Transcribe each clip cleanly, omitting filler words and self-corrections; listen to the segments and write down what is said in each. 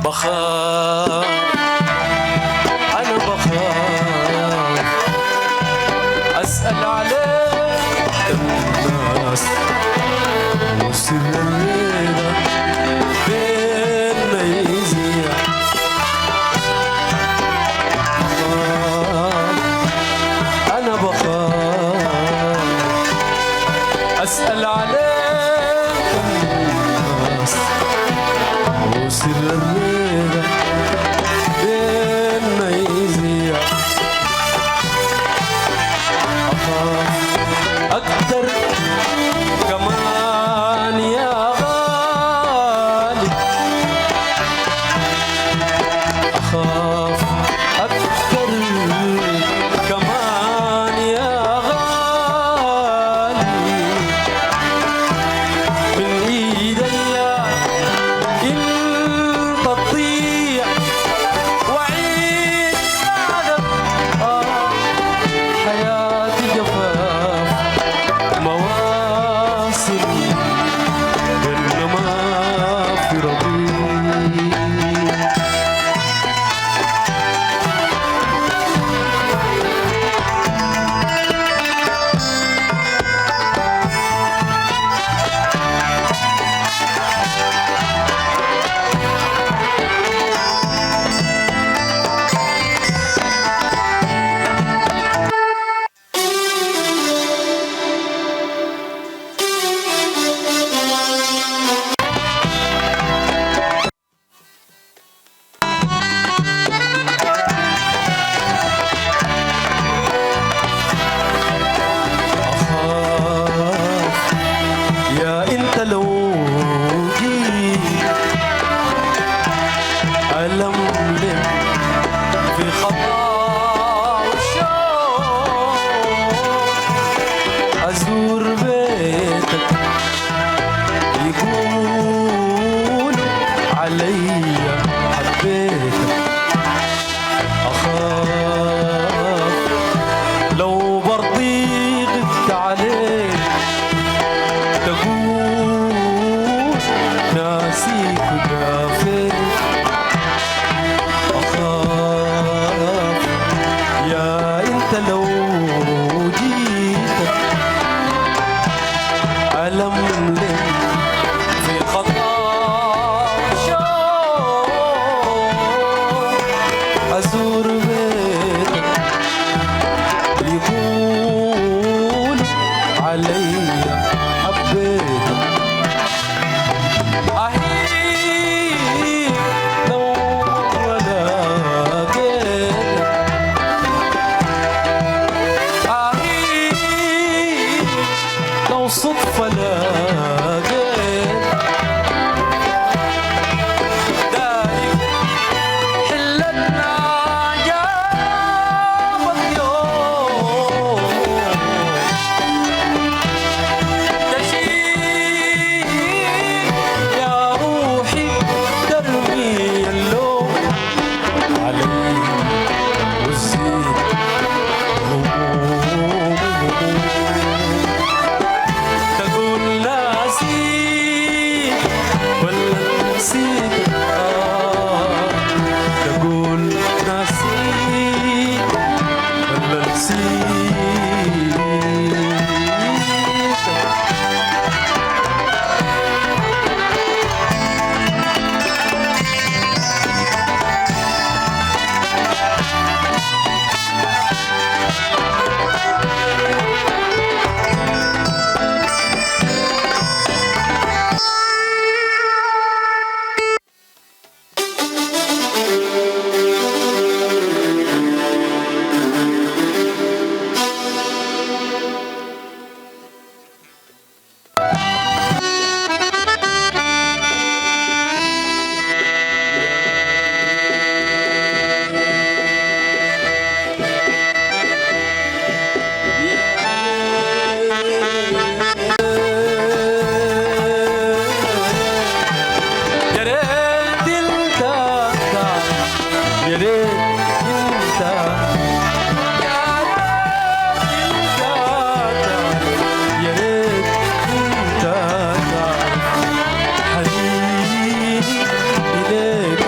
بخاف أنا بخاف أسأل عليك الناس وسر الليلة بيننا يزيع أنا بخاف أسأل عليك الناس وسر الليلة بيننا يزيع أقدر كمان يا غالي أخاف أكثر كمان يا غالي من إيدي إن تضيع وعيد بعدك حياتي جفاف مواسم إنما في رضيع يا انت لو جيت ألملم في خطا وشوق أزور بيتك يقولوا علي حبيتك أخاف لو برضي غبت عليك تقول ناسيك ودافيك أخاف يا أنت لو جيت ألملم في خطا شوق أزور بيتك يقول علي حبيتك أهي لو لقيتك أهي لو صدفة لقيتك دايم حلتنا جابت يوم تشيل يا روحي ترمي اللوم علي وتزيد هموم تقول ناسيك ولا نسيت تقول ناسيك ولا نسيت حنيني إليك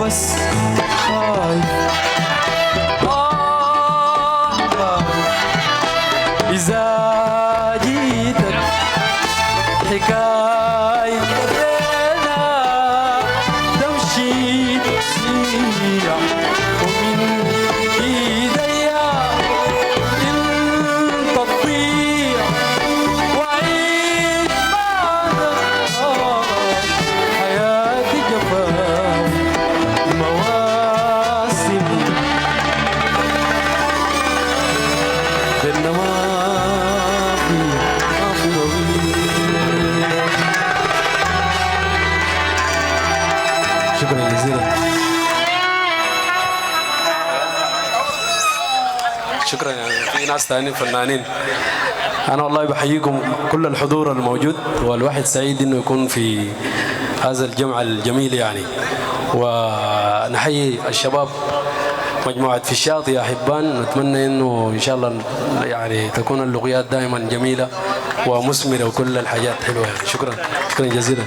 وبس خايف إذا جيتك حكاية الليلة تمشي تسيع ومن إيديا انت تضيع وعيد بعدك حياتي جفاف مواسم بينما ما في ضوء. شكرا جزيلا. شكرا. في ناس ثانيين فنانين. أنا والله بحييكم كل الحضور الموجود، والواحد سعيد إنه يكون في هذا الجمع الجميل يعني. ونحيي الشباب مجموعة في الشاطئ يا أحبان، نتمنى إنه إن شاء الله يعني تكون اللقيات دائما جميلة ومثمرة وكل الحاجات حلوة. شكرا. شكرا جزيلا.